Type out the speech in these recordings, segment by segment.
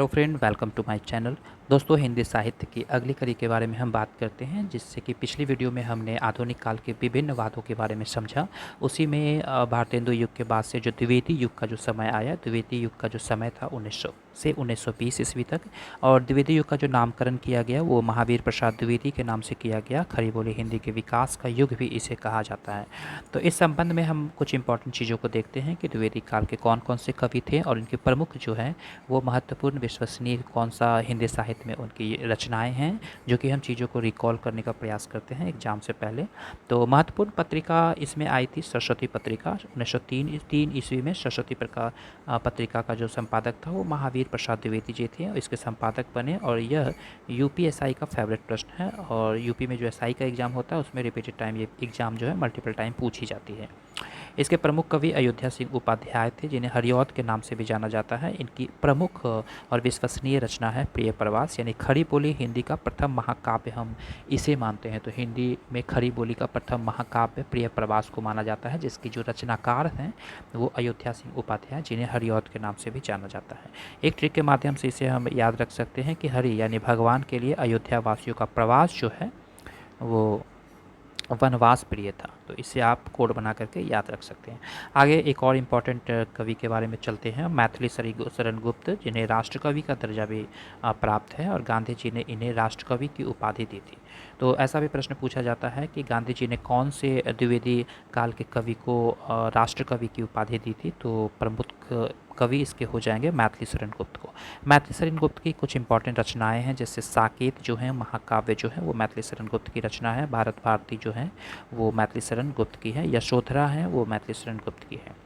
Hello friend, welcome to my channel. दोस्तों, हिंदी साहित्य की अगली कड़ी के बारे में हम बात करते हैं, जिससे कि पिछली वीडियो में हमने आधुनिक काल के विभिन्न वादों के बारे में समझा। उसी में भारतेंदु युग के बाद से जो द्विवेदी युग का जो समय आया, द्विवेदी युग का जो समय था 1900 से 1920 ईस्वी तक, और द्विवेदी युग का जो नामकरण किया गया वो महावीर प्रसाद द्विवेदी के नाम से किया गया। खड़ी बोली हिंदी के विकास का युग भी इसे कहा जाता है। तो इस संबंध में हम कुछ इंपॉर्टेंट चीज़ों को देखते हैं कि द्विवेदी काल के कौन कौन से कवि थे और इनके प्रमुख जो हैं वो महत्वपूर्ण विश्वसनीय कौन सा हिंदी साहित्य में उनकी रचनाएं हैं, जो कि हम चीज़ों को रिकॉल करने का प्रयास करते हैं एग्जाम से पहले। तो महत्वपूर्ण पत्रिका इसमें आई थी सरस्वती पत्रिका 1903 ईस्वी में। सरस्वती पत्रिका का जो संपादक था वो महावीर प्रसाद द्विवेदी जी थे और इसके संपादक बने, और यह यूपीएसआई का फेवरेट प्रश्न है। और यूपी में जो एसआई का एग्ज़ाम होता है उसमें रिपीटेड टाइम ये एग्ज़ाम जो है मल्टीपल टाइम पूछी जाती है। इसके प्रमुख कवि अयोध्या सिंह उपाध्याय थे, जिन्हें हरिऔध के नाम से भी जाना जाता है। इनकी प्रमुख और विश्वसनीय रचना है प्रिय प्रवास, यानी खड़ी बोली हिंदी का प्रथम महाकाव्य हम इसे मानते हैं। तो हिंदी में खड़ी बोली का प्रथम महाकाव्य प्रिय प्रवास को माना जाता है, जिसकी जो रचनाकार हैं वो अयोध्या सिंह उपाध्याय, जिन्हें हरिऔध के नाम से भी जाना जाता है। एक ट्रिक के माध्यम से इसे हम याद रख सकते हैं कि हरि यानी भगवान के लिए अयोध्या वासियों का प्रवास जो है वो वनवास प्रिय था। तो इसे आप कोड बना करके याद रख सकते हैं। आगे एक और इम्पॉर्टेंट कवि के बारे में चलते हैं, मैथिली शरण गुप्त, जिन्हें राष्ट्रकवि का दर्जा भी प्राप्त है, और गांधी जी ने इन्हें राष्ट्रकवि की उपाधि दी थी। तो ऐसा भी प्रश्न पूछा जाता है कि गांधी जी ने कौन से द्विवेदी काल के कवि को राष्ट्रकवि की उपाधि दी थी। तो प्रमुख कवि इसके हो जाएंगे मैथिली शरण गुप्त को। मैथिली शरण गुप्त की कुछ इंपॉर्टेंट रचनाएं हैं, जैसे साकेत जो है महाकाव्य जो है वो मैथिली शरण गुप्त की रचना है। भारत भारती जो है वो मैथिली शरण गुप्त की है। यशोधरा है वो मैथिली शरण गुप्त की है।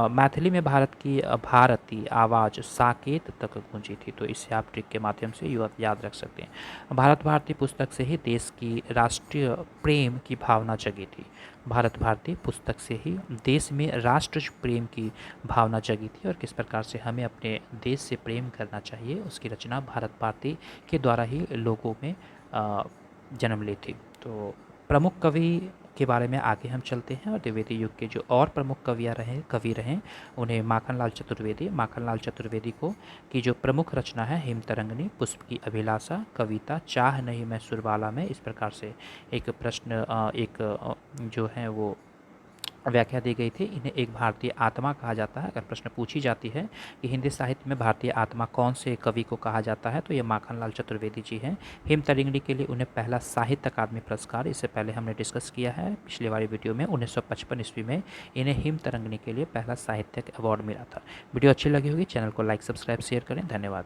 मैथिली में भारत की भारती आवाज़ साकेत तक गूंजी थी। तो इसे आप ट्रिक के माध्यम से याद रख सकते हैं। भारत भारती पुस्तक से ही देश की राष्ट्रीय प्रेम की भावना जगी थी। भारत भारती पुस्तक से ही देश में राष्ट्र प्रेम की भावना जगी थी, और किस प्रकार से हमें अपने देश से प्रेम करना चाहिए उसकी रचना भारत भारती के द्वारा ही लोगों में जन्म ली थी। तो प्रमुख कवि के बारे में आगे हम चलते हैं, और द्विवेदी युग के जो और प्रमुख कवि रहे उन्हें माखनलाल चतुर्वेदी को की जो प्रमुख रचना है हिमतरंगिणी, पुष्प की अभिलाषा, कविता चाह नहीं मैं सुरबाला में, इस प्रकार से एक प्रश्न जो है वो व्याख्या दी गई थी। इन्हें एक भारतीय आत्मा कहा जाता है। अगर प्रश्न पूछी जाती है कि हिंदी साहित्य में भारतीय आत्मा कौन से कवि को कहा जाता है, तो ये माखनलाल चतुर्वेदी जी हैं। हिमतरंगिणी के लिए उन्हें पहला साहित्य अकादमी पुरस्कार, इससे पहले हमने डिस्कस किया है पिछले वाली वीडियो में, 1955 ईस्वी में इन्हें हिमतरंगिणी के लिए पहला साहित्यिक अवार्ड मिला था। वीडियो अच्छी लगी होगी, चैनल को लाइक सब्सक्राइब शेयर करें। धन्यवाद।